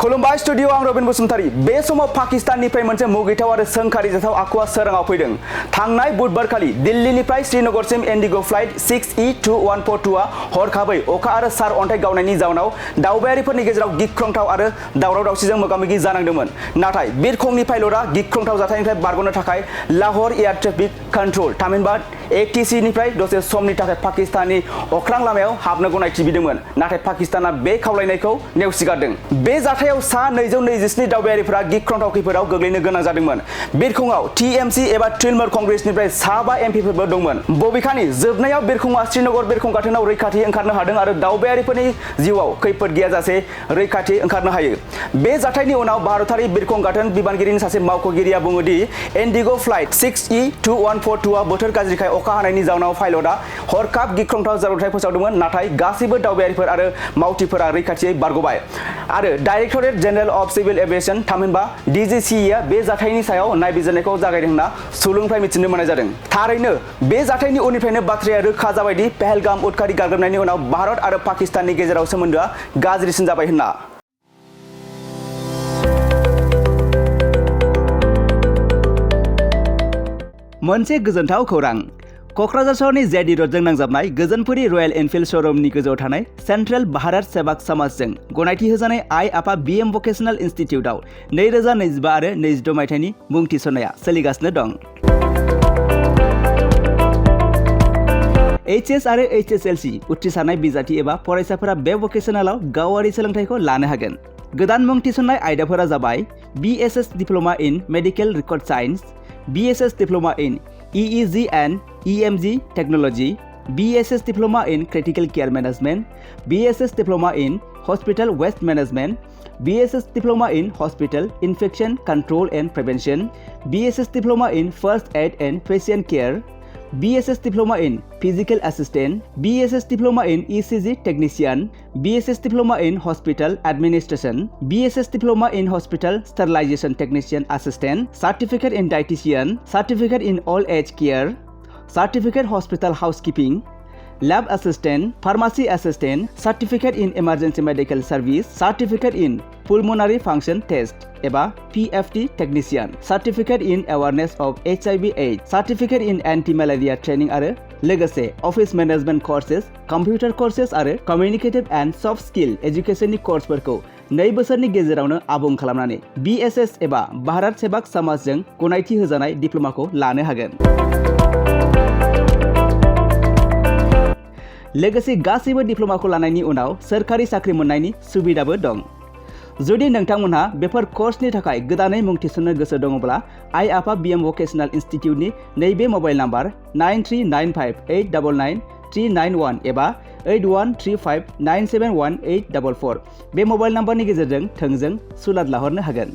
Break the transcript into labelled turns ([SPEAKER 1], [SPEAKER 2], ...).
[SPEAKER 1] खुलुमबाय स्टुडिअ आं रबिन बसुमतारी। बे समाव पाकिस्ताननिफ्राय मोनसे मुगैथाव आरो सोंखारिजाथाव आखुआ सोराङाव फैदों। थांनाय बुधबारखालि दिल्लीनिफ्राय श्रीनगरसिम इन्डिग' फ्लाइट 6E2142 आ हरखाबै अखा आरो सार अन्थाइ गावनायनि जाउनाव दावबायारिफोरनि गेजेराव गिख्रंथाव आरो दावराव दावसिजों मोगा-मोगि जानांदोंमोन। नाथाय बिरखंनि पाइलटआ गिख्रंथाव जाथायनिफ्राय बारग'नो थाखाय लाहौर एयार ट्रेफिक कंट्रोल थामहिनबा ATC निफ्राय दसे समनि थाखाय पाकिस्ताननि अख्रां लामायाव हाबनो गनायथि बिदोंमोन। नाथाय पाकिस्ताना बे खावलायनायखौ नेवसिगारदों। बे जाथायाव सा 227 दावबायारिफोरा गिख्रंथाव खैफोदाव गोग्लैनो गोनां जादोंमोन। बिरखंआव TMC एबा तृणमूल कंग्रेसनिफ्राय 7 MPफोरबो दंमोन। बबेखानि जोबनायाव बिरखंआ श्रीनगर बिरखं गाथोनाव रैखाथि ओंखारनो हादों आरो दावबायारिफोरनि जिउआव खैफोद गैयाजासे रैखाथि ओंखारनो हायो। बे जाथायनि उनाव भारतारि बिरखं गाथोन बिबानगिरिनि सासे मावख'गिरिया बुङो दि इन्डिग' फ्लाइट 6E2142 आ बोथोर गाज्रिखाय अखा हानायनि जाउनाव पाइलटआ हरखाब गिख्रंथाव जाब्रबथाय फोसावदोंमोन। नाथाय गासैबो दावबायारिफोर आरो मावथिफोरा रैखाथियै बारग'बाय। आरो directorate general of civil aviation थामहिनबा DGCA बे जाथायनि सायाव नायबिजिरनायखौ जागायदों होनना सुलुंनिफ्राय मिथिनो मोननाय जादों। थारैनो बे जाथायनि उननिफ्रायनो बाथ्राया रोखा जाबाय दि पहलगाम उदखारि गाग्लोबनायनि उनाव भारत आरो पाकिस्ताननि गेजेराव सोमोन्दोआ गाज्रिसिन जाबाय होनना। मोनसे गोजोनथाव खौरां। क'क्राझार सहरनि जेडि रोडजों नांजाबनाय गोजोनपुरी रयेल एनफिल्ड श'रुमनि गोजौआव थानाय सेन्ट्रेल भारत सेवाक समाजजों गनायथि होजानाय आइ आफा BM भकेशनेल इनस्टिट्यूटआव 2025 आरो 26 मायथाइनि मुं थिसननाया सोलिगासिनो दं। HS आरो HSLC उथ्रिसारनाय बिजाथि एबा फरायसाफोरा बे भकेशनेलाव गावारि सोलोंथाइखौ लानो हागोन। गोदान मुं थिसननाय आयदाफोरा जाबाय BSS diploma in medical record science, BSS diploma in EEG and EMG Technology, BSS Diploma in Critical Care Management, BSS Diploma in Hospital Waste Management, BSS Diploma in Hospital Infection Control and Prevention, BSS Diploma in First Aid and Patient Care, BSS Diploma in Physical Assistant, BSS Diploma in ECG Technician, BSS Diploma in Hospital Administration, BSS Diploma in Hospital Sterilization Technician Assistant, Certificate in Dietitian, Certificate in Old Age Care, Certificate Hospital Housekeeping, Lab Assistant, Pharmacy Assistant, Certificate in Emergency Medical Service, Certificate in Pulmonary Function Test एबा PFT Technician, Certificate in Awareness of HIV/AIDS, Certificate in Anti-Malaria Training आरो लोगोसे Office Management Courses, Computer Courses आरो Communicative and Soft Skill Educationनि कर्सफोरखौ 2 बोसोरनि गेजेरावनो आबुं खालामनानै BSS एबा भारत सेवाक समाजजों गनायथि होजानाय डिप्ल'माखौ लानो हागोन। लोगोसे गासैबो डिप्ल'माखौ लानायनि उनाव सोरखारि साख्रि मोननायनि सुबिदाबो दं। जुदि नोंथांमोनहा बेफोर कर्सनि थाखाय गोदानै मुं थिसननो गोसो दङब्ला आइ आफा BM भकेशनेल इनस्टिट्यूटनि नैबे मबाइल नाम्बार 9395899391 एबा 8135971844 बे मबाइल नाम्बारनि गेजेरजों थोंजों सुलाद लाहरनो हागोन।